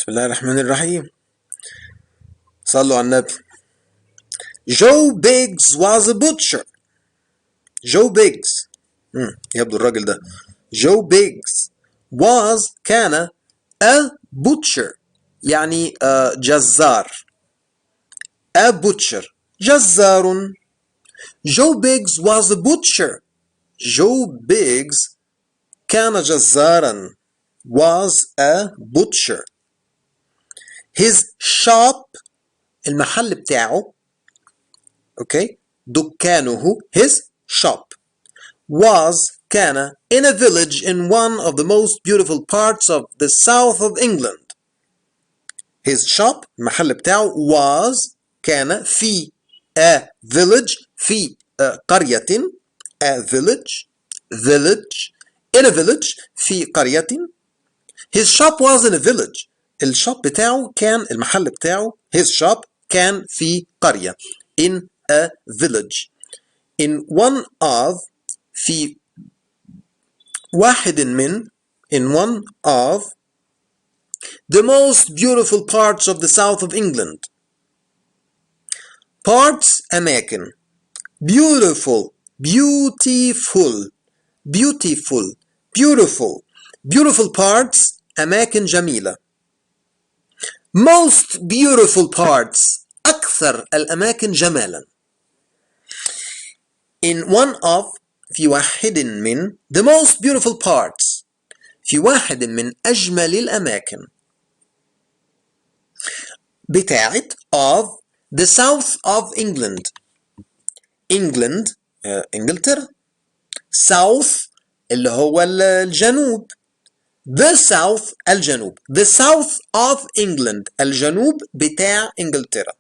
بسم الله الرحمن الرحيم. صلوا على النبي. Joe Biggs was a butcher. Joe Biggs يبدو الراجل ده Joe Biggs كان a butcher يعني جزار. a butcher جزار. Joe Biggs was a butcher. Joe Biggs كان جزارا. was a butcher. His shop المحل بتاعه دكانه his shop كان in a village in one of the most beautiful parts of the south of England. His shop المحل بتاعه كان في a village في قرية a village in a village في قرية. His shop was in a village. الشوب بتاعه كان المحل بتاعه his shop كان في قرية in a village. in one of في واحد من in one of the most beautiful parts of the south of England. parts أماكن beautiful parts أماكن جميلة. most beautiful parts أكثر الأماكن جمالا. in one of في واحد من the most beautiful parts في واحد من أجمل الأماكن بتاعت of the south of England. England إنجلترا. south اللي هو الجنوب. the south الجنوب. the south of England الجنوب بتاع إنجلترا.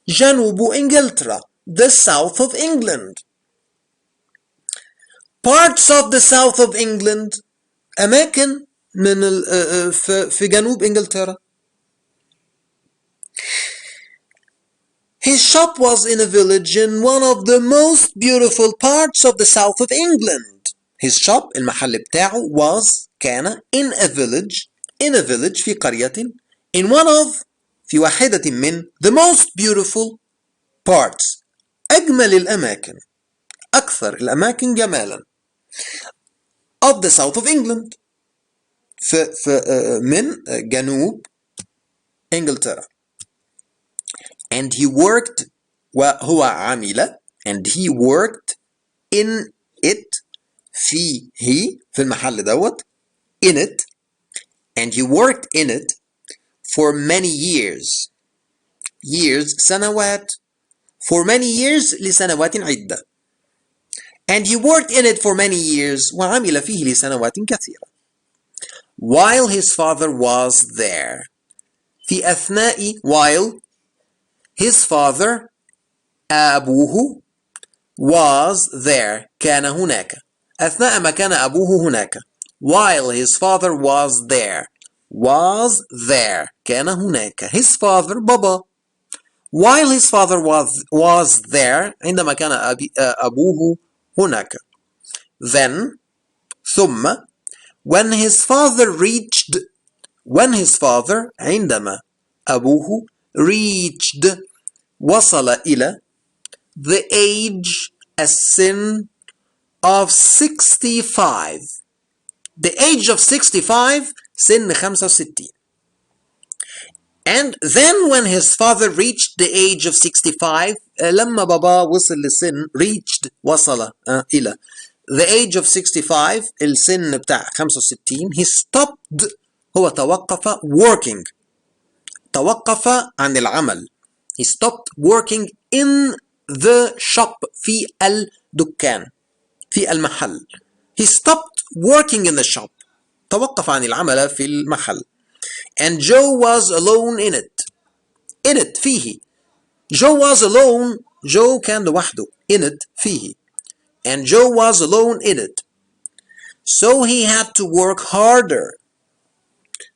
جنوب إنجلترا the south of England. parts of the south of England أماكن من في جنوب إنجلترا. His shop was in a village in one of the most beautiful parts of the south of England. His shop المحل بتاعه كان in a village في قرية in one of في واحدة من the most beautiful parts أجمل الأماكن أكثر الأماكن جمالا of the south of England من جنوب إنجلترا. and he worked وهو عمل and he worked in it في المحل دوت in it and he worked in it for many years سنوات for many years لسنوات عدة and he worked in it for many years وعمل فيه لسنوات كثيرة while his father was there في أثناء while his father أبوه was there كان هناك أثناء ما كان أبوه هناك while his father was there كان هناك his father بابا while his father was there عندما كان أبوه هناك then ثم when his father عندما أبوه reached وصل إلى the age السن of 65 the age of 65 سن 65 and then when his father reached the age of 65 لما بابا وصل لسن reached وصل إلى the age of 65 السن بتاع 65 he stopped هو توقف عن العمل he stopped working in the shop في الدكان في المحل he stopped working in the shop توقف عن العمل في المحل and Joe was alone in it فيه Joe was alone Joe كان لوحده in it فيه and Joe was alone in it so he had to work harder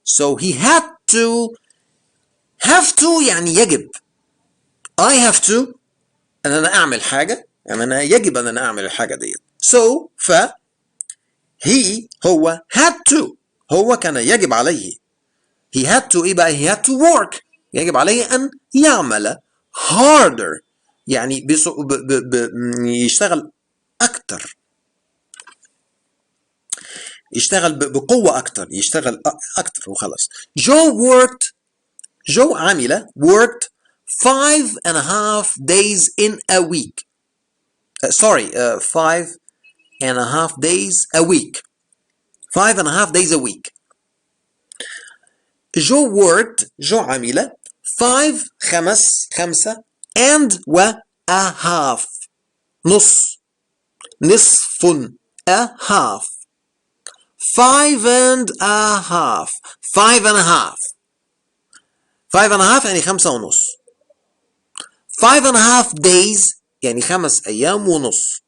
so he had to يعني يجب I have to أن أنا أعمل حاجة يعني أنا يجب أن أنا أعمل الحاجة دي so هو had to هو كان يجب عليه he had to إيه بقى؟ he had to work. يجب عليه أن يعمل harder، يعني يشتغل أكتر، يشتغل بقوة أكتر، يشتغل أكتر وخلاص. جو عمل worked 5.5 days in a week. 5.5 days a week. 5.5 days a week. جو عمل 5 and a half، نصف a half. 5.5 يعني 5.5. 5.5 days يعني 5 أيام ونص.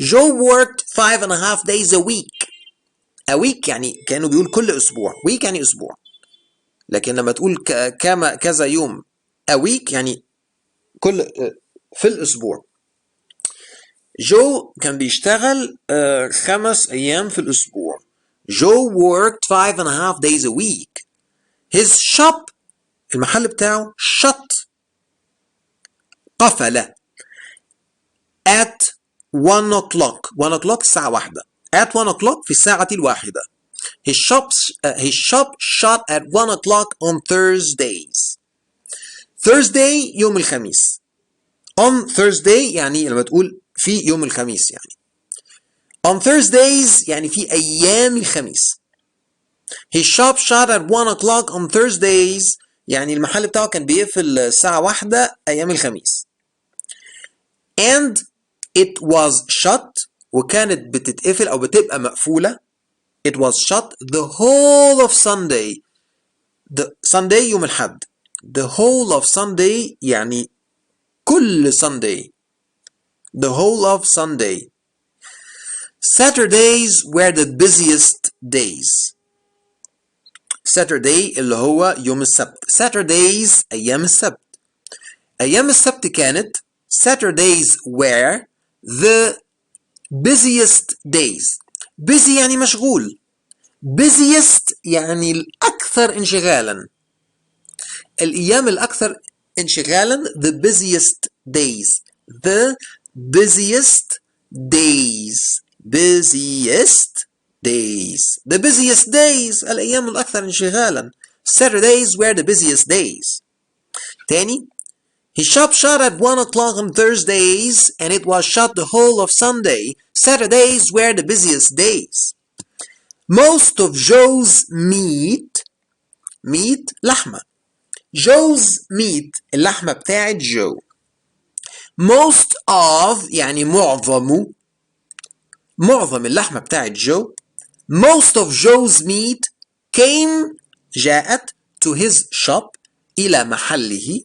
Joe worked 5.5 days a week. A week يعني كأنه بيقول كل أسبوع. week يعني أسبوع. لكن لما تقول كذا يوم a week يعني في الأسبوع. جو كان بيشتغل 5 أيام في الأسبوع. Joe worked 5.5 days a week. His shop، المحل بتاعه shut، قفل at 1 o'clock. 1 o'clock الساعة 1. at 1 o'clock في الساعة 1. His shop shut at 1 o'clock on Thursdays. Thursday يوم الخميس. On Thursday يعني لما تقول في يوم الخميس يعني. On Thursdays يعني في أيام الخميس. His shop shut at 1 o'clock on Thursdays يعني المحل بتاعه كان بيقفل الساعة 1 أيام الخميس. And it was shut، وكانت بتتقفل أو بتبقى مقفولة. It was shut the whole of Sunday. The Sunday يوم الحد. The whole of Sunday يعني كل Sunday. The whole of Sunday. Saturdays were the busiest days. Saturday اللي هو يوم السبت. Saturdays أيام السبت. أيام السبت كانت Saturdays were the busiest days. busy يعني مشغول. busiest يعني الأكثر انشغالا. الأيام الأكثر انشغالا the busiest days. The busiest days. busiest days. The busiest days الأيام الأكثر انشغالا. Saturdays were the busiest days. تاني. His shop shut at 1 o'clock on Thursdays and it was shut the whole of Sunday. Saturdays were the busiest days. Most of Joe's meat لحمة. Joe's meat اللحمة بتاعت جو. Most of يعني معظم اللحمة بتاعت جو. Most of Joe's meat جاءت to his shop إلى محله.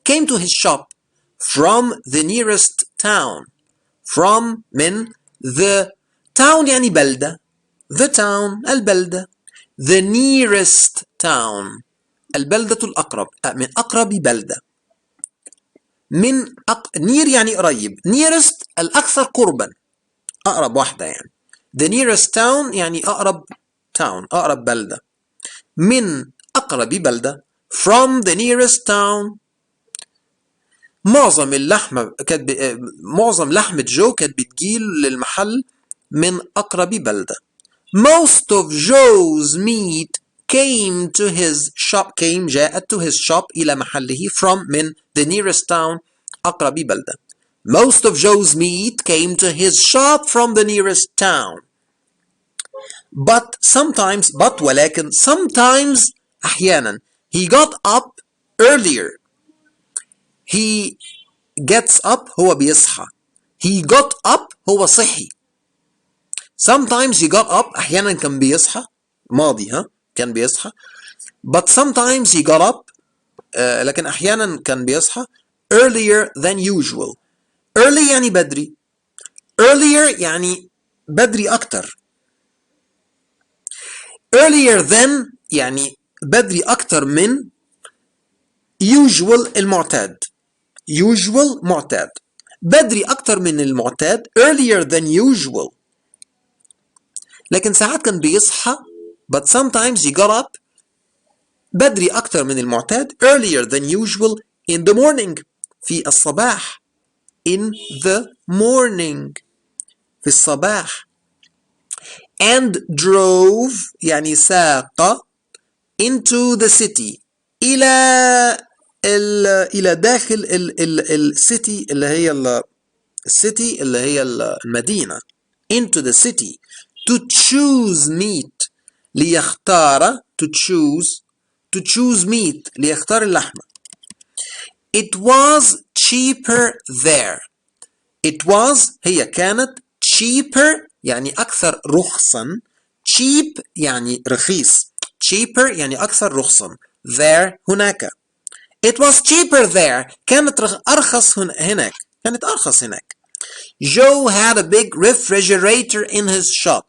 came to his shop from the nearest town. from من the town يعني بلدة. the town البلدة. the nearest town البلدة الأقرب، من أقرب بلدة. near يعني قريب. nearest الأكثر قربا، أقرب واحدة يعني. the nearest town يعني أقرب town، أقرب بلدة. من أقرب بلدة. from the nearest town. معظم لحمة جو كانت بتجيل للمحل من أقرب بلدة. Most of Joe's meat came to his shop. جاءت to his shop إلى محله from من the nearest town أقرب بلدة. Most of Joe's meat came to his shop from the nearest town. But ولكن sometimes أحيانا he got up earlier. he gets up هو بيصحى. he got up هو صحي. sometimes he got up أحيانا كان بيصحى، ماضي كان بيصحى. but sometimes he got up لكن أحيانا كان بيصحى earlier than usual. early يعني بدري. earlier يعني بدري أكتر. earlier than يعني بدري أكتر من usual المعتاد. usual معتاد. بدري أكتر من المعتاد earlier than usual. لكن ساعات كان بيصحى but sometimes he got up بدري أكتر من المعتاد earlier than usual in the morning في الصباح in the morning في الصباح and drove يعني ساق into the city إلى داخل السيتي اللي هي السيتي اللي هي المدينة into the city to choose meat ليختار to choose meat ليختار اللحمة. It was cheaper there. It was هي كانت cheaper يعني أكثر رخصا. cheap يعني رخيص. cheaper يعني أكثر رخصا. there هناك. It was cheaper there. كانت أرخص هناك. كانت أرخص هناك. Joe had a big refrigerator in his shop.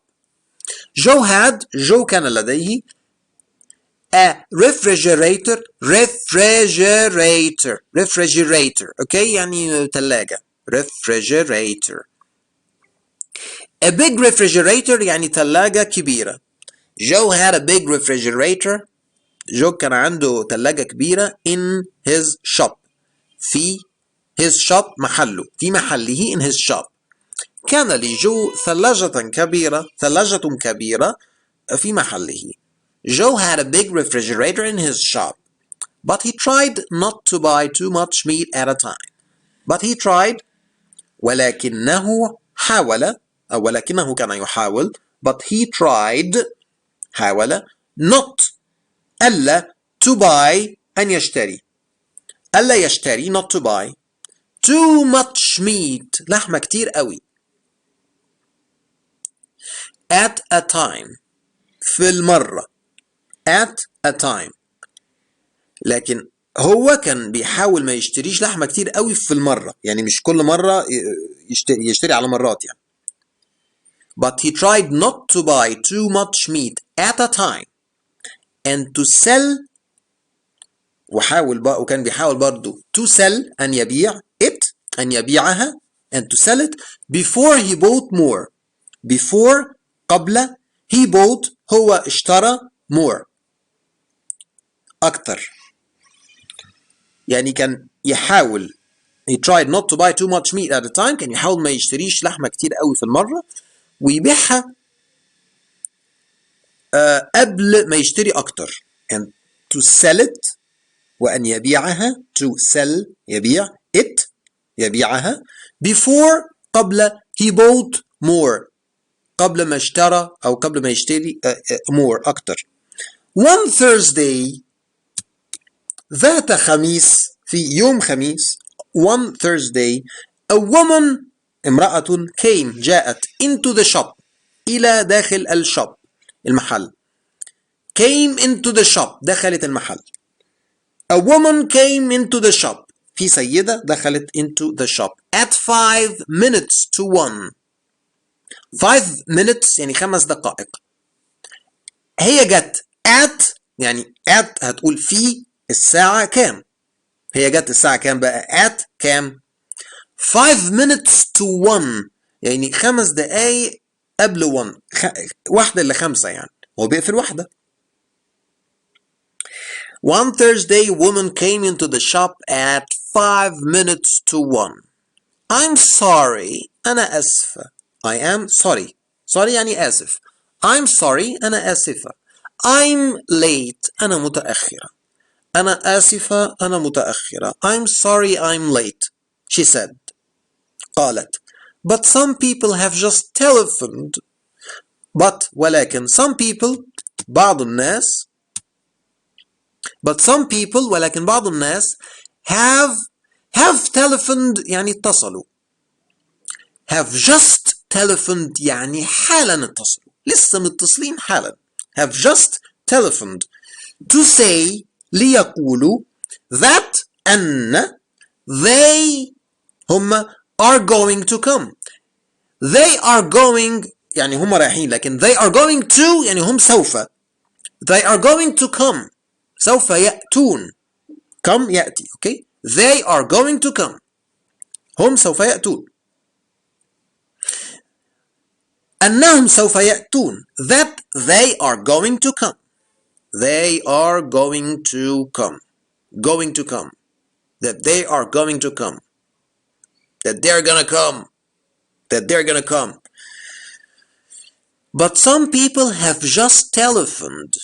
Joe كان لديه a refrigerator. okay يعني ثلاجة. refrigerator. a big refrigerator يعني ثلاجة كبيرة. Joe had a big refrigerator. جو كان عنده ثلاجة كبيرة in his shop. في his shop محله. في محله in his shop. كان لجو ثلاجة كبيرة في محله. Joe had a big refrigerator in his shop. But he tried not to buy too much meat at a time. But he tried ولكنه حاول أو ولكنه كان يحاول. But he tried حاول not ألا to buy أن يشتري. ألا يشتري not to buy too much meat لحمة كتير قوي. at a time في المرة. at a time. لكن هو كان بيحاول ما يشتريش لحمة كتير قوي في المرة. يعني مش كل مرة يشتري على مرات يعني. But he tried not to buy too much meat at a time and to sell وكان بيحاول برضو to sell أن يبيع it أن يبيعها and to sell it before he bought more. before قبل he bought هو اشترى more أكتر. يعني كان يحاول he tried not to buy too much meat at a time. كان يحاول ما يشتريش لحمة كتير قوي في المرة ويبيعها قبل ما يشتري أكتر. and to sell it وأن يبيعها to sell يبيع it يبيعها before قبل he bought more قبل ما اشترى أو قبل ما يشتري more أكتر. one Thursday ذات خميس في يوم خميس one Thursday a woman امرأة came جاءت into the shop إلى داخل الشوب المحل. came into the shop دخلت المحل. A woman came into the shop. في سيدة دخلت into the shop at 5 minutes to 1. 5 minutes يعني 5 دقائق. هي جت at يعني at هتقول في الساعة كام. هي جت الساعة كام بقى at كام 5 minutes to 1 يعني 5 دقايق قبل 1 واحدة إلا 5 يعني هو بيقفل واحدة. One Thursday, a woman came into the shop at 5 minutes to 1. I'm sorry, أنا آسفة. I am sorry. Sorry يعني آسف. I'm sorry, أنا آسفة. I'm late, أنا متأخرة. أنا آسفة, أنا متأخرة. I'm sorry, I'm late. She said. قالت. But some people have just telephoned. But ولكن some people بعض الناس But some people ولكن بعض الناس have telephoned يعني اتصلوا. Have just telephoned يعني حالا اتصلوا. لسه متصلين حالا. Have just telephoned to say ليقولوا that أن they هم are going to come. They are going يعني هم رايحين لكن they are going to يعني هم سوف. They are going to come. سوف يأتون. come يأتي. okay they are going to come. هم سوف يأتون. أنهم سوف يأتون. That they are going to come. They are going to come. Going to come. That they are going to come. That they're gonna come. That they're gonna come. But some people have just telephoned.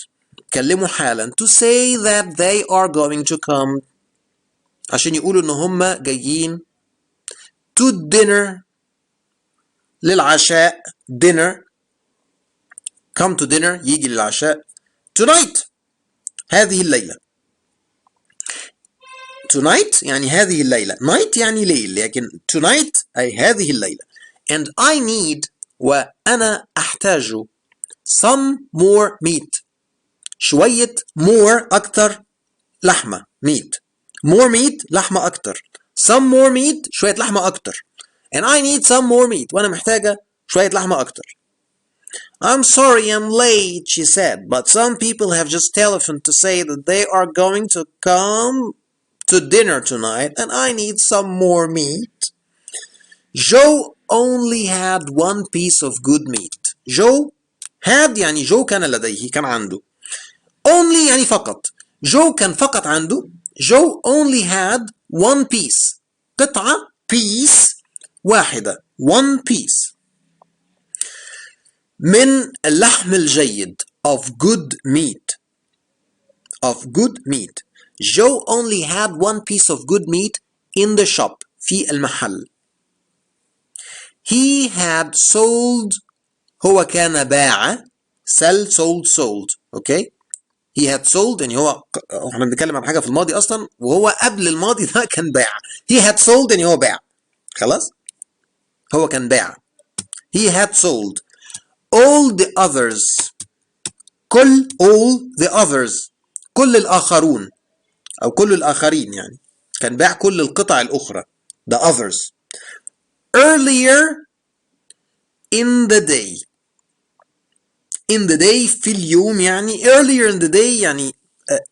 كلموا حالا to say that they are going to come. عشان يقولوا إن هم جايين to dinner. للعشاء. Dinner. Come to dinner. يجي للعشاء. Tonight. هذه الليلة. Tonight يعني هذه الليلة. Night يعني ليل. لكن tonight أي هذه الليلة. And I need وأنا أحتاج some more meat. شوية more أكتر لحمة. meat. more meat لحمة أكتر. some more meat شوية لحمة أكتر. and I need some more meat. وأنا محتاجة شوية لحمة أكتر. I'm sorry I'm late, she said, but some people have just telephoned to say that they are going to come to dinner tonight and I need some more meat. Joe only had one piece of good meat. Joe had يعني Joe كان لديه كان عنده. Only يعني فقط. Joe كان فقط عنده. Joe only had one piece. قطعة piece واحدة. one piece. من اللحم الجيد of good meat. of good meat. Joe only had one piece of good meat in the shop. في المحل. He had sold. هو كان باع. sell sold sold. okay. He had sold يعني هو احنا بنتكلم عن حاجة في الماضي أصلا وهو قبل الماضي ده كان باع. He had sold يعني هو باع. خلاص. هو كان باع. He had sold. all the others. all the others. كل الآخرون أو كل الآخرين يعني. كان باع كل القطع الأخرى. the others. earlier in the day. in the day في اليوم يعني earlier in the day يعني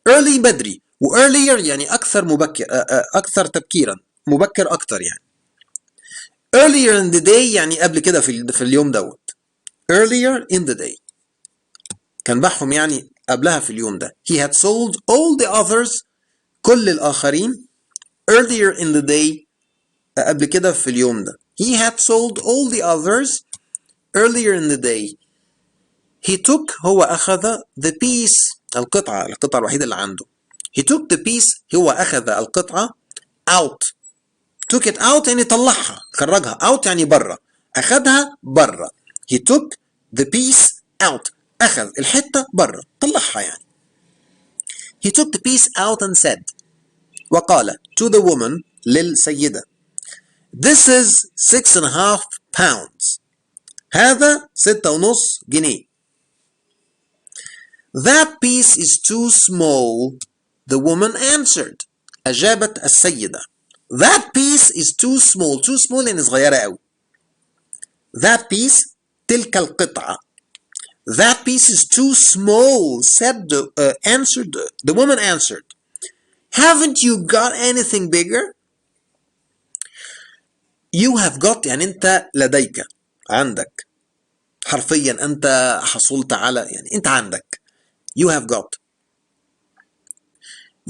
early بدري و earlier يعني أكثر مبكر أكثر تبكيرا مبكر أكثر يعني. earlier in the day يعني قبل كده في اليوم دوت. earlier in the day كان باعهم يعني قبلها في اليوم ده. he had sold all the others كل الآخرين earlier in the day قبل كده في اليوم ده. he had sold all the others earlier in the day. he took هو أخذ the piece القطعة الوحيدة اللي عنده. he took the piece هو أخذ القطعة out. took it out يعني طلعها خرجها. out يعني برا. أخذها برا. he took the piece out. أخذ الحتة برا طلعها يعني. he took the piece out and said وقال to the woman للسيدة this is 6.5 pounds. هذا 6.5 جنيه. that piece is too small. the woman answered. أجابت السيدة. that piece is too small. too small يعني صغيرة أوي. that piece تلك القطعة. that piece is too small said answered the woman answered. haven't you got anything bigger? you have got يعني أنت لديك عندك حرفيا أنت حصلت على يعني أنت عندك. you have got.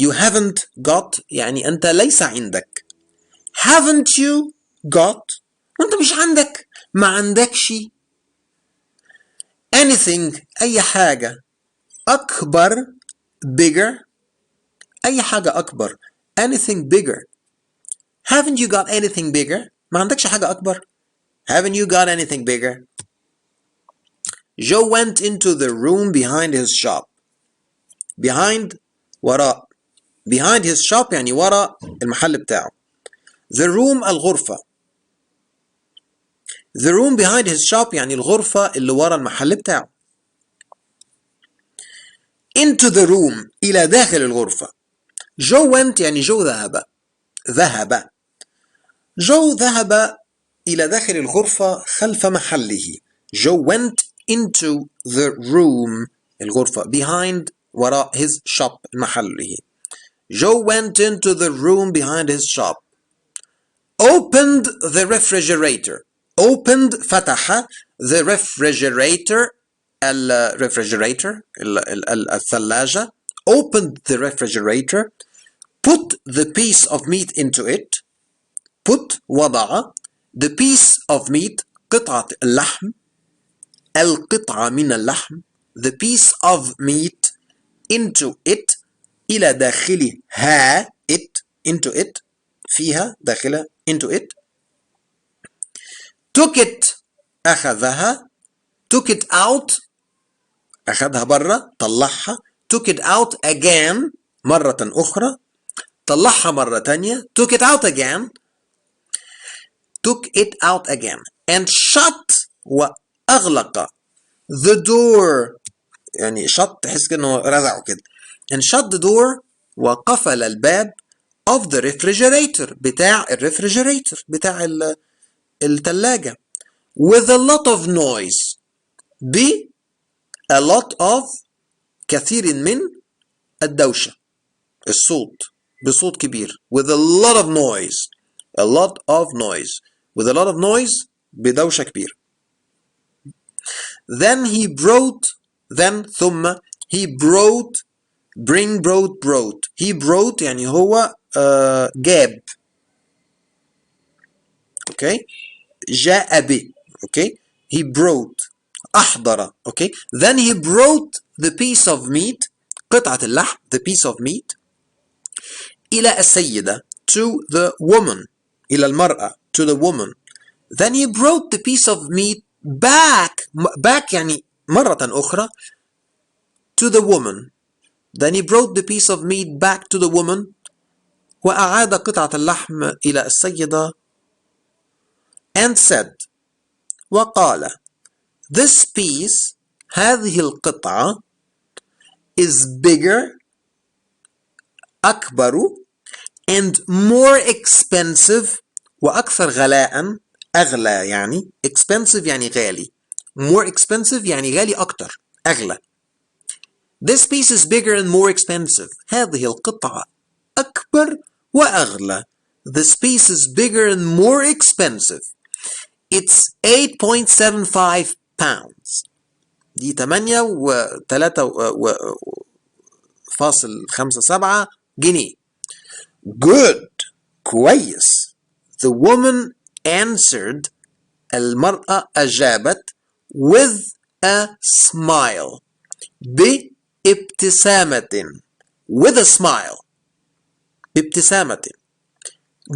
you haven't got يعني أنت ليس عندك. haven't you got وأنت مش عندك ما عندكش. anything أي حاجة أكبر bigger أي حاجة أكبر anything bigger. haven't you got anything bigger ما عندكش حاجة أكبر. haven't you got anything bigger. Joe went into the room behind his shop. behind وراء. behind his shop يعني وراء المحل بتاعه. the room الغرفة. the room behind his shop يعني الغرفة اللي ورا المحل بتاعه. into the room إلى داخل الغرفة. Joe went يعني جو ذهب. ذهب. Joe ذهب إلى داخل الغرفة خلف محله. Joe went into the room الغرفة behind وراء his shop محله. Joe went into the room behind his shop. Opened the refrigerator. opened فتح the refrigerator الثلاجة. opened the refrigerator. put the piece of meat into it. put وضع the piece of meat قطعة اللحم. القطعة من اللحم. the piece of meat into it إلى داخلها. it into it فيها داخلها into it. took it أخذها. took it out أخذها برا طلعها. took it out again مرة أخرى طلعها مرة تانية. took it out again. took it out again and shut وأغلق the door يعني shut تحس كأنه رزعه كده. and shut the door وقفل الباب of the refrigerator بتاع الريفريجريتور بتاع الثلاجة with a lot of noise ب a lot of كثير من الدوشة الصوت بصوت كبير with a lot of noise. a lot of noise with a lot of noise بدوشة كبيرة. then he brought then ثم he brought bring brought he brought يعني هو جاب. okay جاء به. okay he brought أحضر. okay then he brought the piece of meat قطعة اللحم the piece of meat إلى السيدة to the woman إلى المرأة to the woman. then he brought the piece of meat back يعني مرة أخرى to the woman. then he brought the piece of meat back to the woman وأعاد قطعة اللحم إلى السيدة and said وقال this piece هذه القطعة is bigger أكبر and more expensive وأكثر غلاء. أغلى يعني expensive يعني غالي. more expensive يعني غالي أكتر أغلى. this piece is bigger and more expensive. هذه القطعة أكبر وأغلى. this piece is bigger and more expensive. it's 8.75 pounds. دي 8.3.57 جنيه. good كويس. the woman answered المرأة أجابت with a smile بابتسامة with a smile بابتسامة.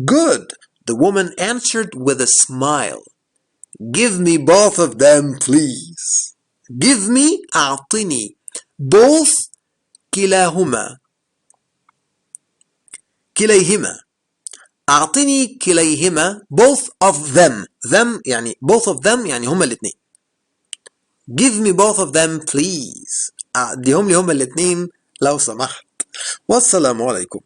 good the woman answered with a smile give me both of them please. give me أعطني both كلاهما كليهما أعطني كليهما both of them. them يعني both of them يعني هما الاثنين. give me both of them please. أعطيهم لي هما الاثنين لو سمحت. والسلام عليكم.